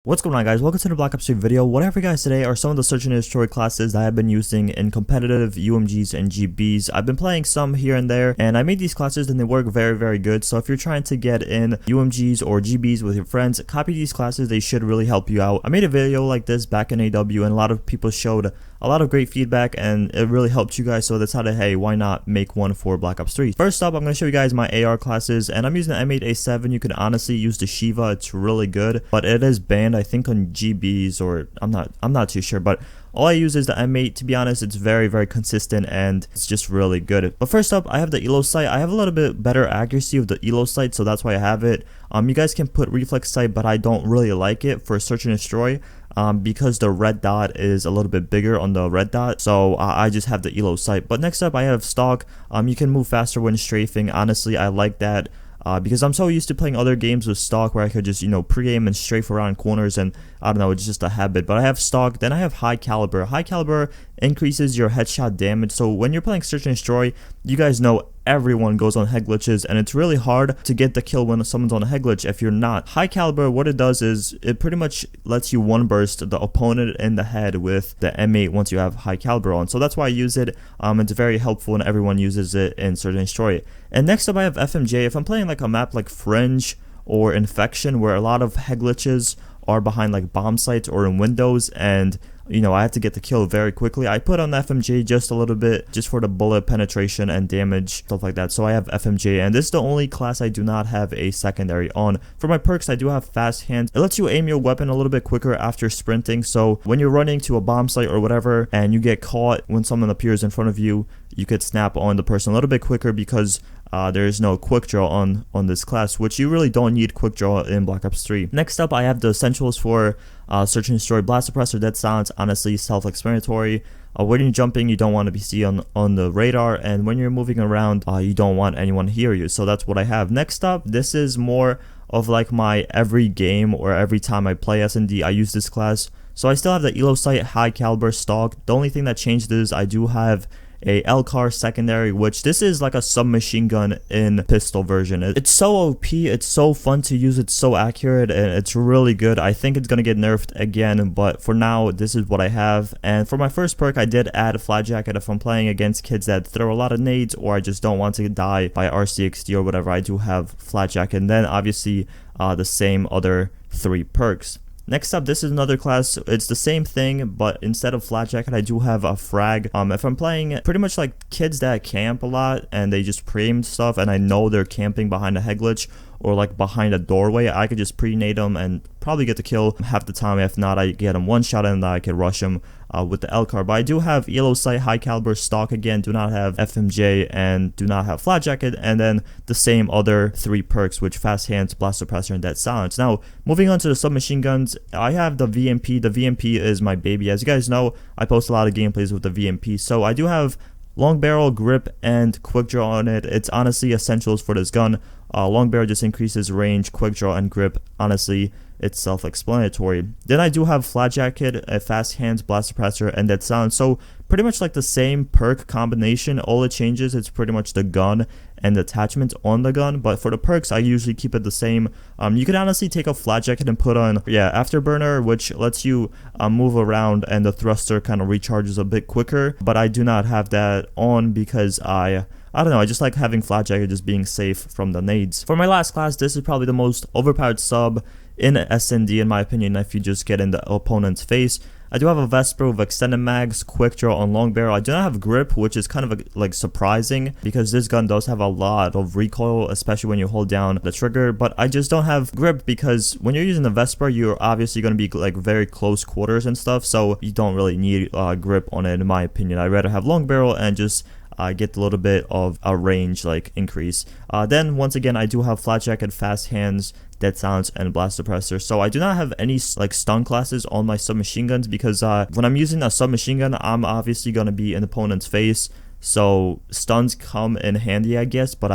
What's going on, guys? Welcome to the Black Ops 3 video. What I have for you guys today are some of the search and destroy classes that I have been using in competitive UMGs and GBs. I've been playing some here and there, and I made these classes and they work very good. So if you're trying to get in UMGs or GBs with your friends, copy these classes. They should really help you out. I made a video like this back in AW, and a lot of people showed a lot of great feedback, and it really helped you guys. So I decided, hey, why not make one for Black Ops 3? First up, I'm going to show you guys my AR classes, and I'm using the M8A7. You can honestly use the Shiva. It's really good, but it is banned, I think, on GBs, or I'm not too sure, but all I use is the M8. To be honest, it's very consistent and it's just really good. But first up, I have the Elo sight. I have a little bit better accuracy of the Elo sight, so that's why I have it. You guys can put reflex sight, but I don't really like it for search and destroy. Because the red dot is a little bit bigger on the red dot, so I just have the Elo sight. But next up, I have stock. You can move faster when strafing. Honestly, I like that. Because I'm so used to playing other games with stock where I could just, pre-aim and strafe around corners, and I don't know, it's just a habit. But I have stock. Then I have high caliber. High caliber increases your headshot damage. So when you're playing search and destroy, you guys know everyone goes on head glitches, and it's really hard to get the kill when someone's on a head glitch if you're not. High caliber, what it does is it pretty much lets you one burst the opponent in the head with the M8 once you have high caliber on. So that's why I use it. It's very helpful, and everyone uses it in search and destroy. And next up, I have FMJ. If I'm playing like a map like Fringe or Infection, where a lot of head glitches are behind like bomb sites or in windows, and I have to get the kill very quickly, I put on FMJ just a little bit, just for the bullet penetration and damage, stuff like that. So I have FMJ, and this is the only class I do not have a secondary on. For my perks, I do have fast hands. It lets you aim your weapon a little bit quicker after sprinting. So when you're running to a bomb site or whatever, and you get caught when someone appears in front of you, you could snap on the person a little bit quicker, because there is no quick draw on this class, which you really don't need quick draw in Black Ops 3. Next up, I have the essentials for search and destroy. Blast suppressor, dead silence, honestly self-explanatory. When you're jumping, you don't want to be seen on the radar, and when you're moving around, you don't want anyone to hear you. So that's what I have. Next up, this is more of like my every game or every time I play S&D, I use this class. So I still have the Elo sight, high caliber, stock. The only thing that changed is I do have a LCAR secondary, which this is like a submachine gun in pistol version. It's so OP, it's so fun to use, it's so accurate, and it's really good. I think it's gonna get nerfed again, but for now, this is what I have. And for my first perk, I did add a flat jacket. If I'm playing against kids that throw a lot of nades, or I just don't want to die by RCXD or whatever, I do have flat jacket. And then obviously the same other 3 perks. Next up, this is another class. It's the same thing, but instead of flat jacket, I do have a frag. If I'm playing pretty much like kids that camp a lot and they just pre-aim stuff, and I know they're camping behind a head glitch or like behind a doorway, I could just pre-nade them and probably get the kill half the time. If not, I get them one shot and I could rush them with the LCAR. But I do have Elo sight, high caliber, stock again, do not have FMJ, and do not have flat jacket, and then the same other 3 perks, which fast hands, blast suppressor, and dead silence. Now, moving on to the submachine guns, I have the VMP. The VMP is my baby. As you guys know, I post a lot of gameplays with the VMP. So I do have long barrel, grip, and quick draw on it. It's honestly essentials for this gun. Long barrel just increases range, quick draw, and grip. Honestly, it's self-explanatory. Then I do have flat jacket, a fast hands, blast suppressor, and dead silence. So pretty much like the same perk combination. All it changes, it's pretty much the gun and the attachment on the gun. But for the perks, I usually keep it the same. You can honestly take a flat jacket and put on, afterburner, which lets you move around, and the thruster kind of recharges a bit quicker. But I do not have that on because I don't know, I just like having flat jacket, just being safe from the nades. For my last class, this is probably the most overpowered sub in S&D in my opinion if you just get in the opponent's face. I do have a Vesper with extended mags, quick draw on long barrel. I do not have grip, which is kind of like surprising, because this gun does have a lot of recoil, especially when you hold down the trigger. But I just don't have grip because when you're using the Vesper, you're obviously going to be like very close quarters and stuff, so you don't really need grip on it in my opinion. I'd rather have long barrel and just get a little bit of a range like increase. Then once again, I do have flat jacket, fast hands, dead silence, and blast suppressor. So I do not have any like stun classes on my submachine guns, because when I'm using a submachine gun, I'm obviously going to be in the opponent's face, so stuns come in handy, I guess. But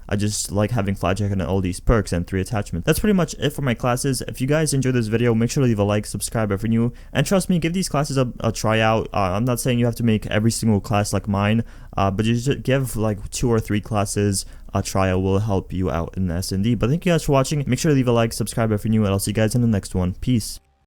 I just like having flat jacket and all these perks and 3 attachments. That's pretty much it for my classes. If you guys enjoyed this video, make sure to leave a like, subscribe if you're new, and trust me, give these classes a try out. I'm not saying you have to make every single class like mine, but just give like 2 or 3 classes a trial. Will help you out in S&D. But thank you guys for watching. Make sure to leave a like, subscribe if you're new, and I'll see you guys in the next one. Peace.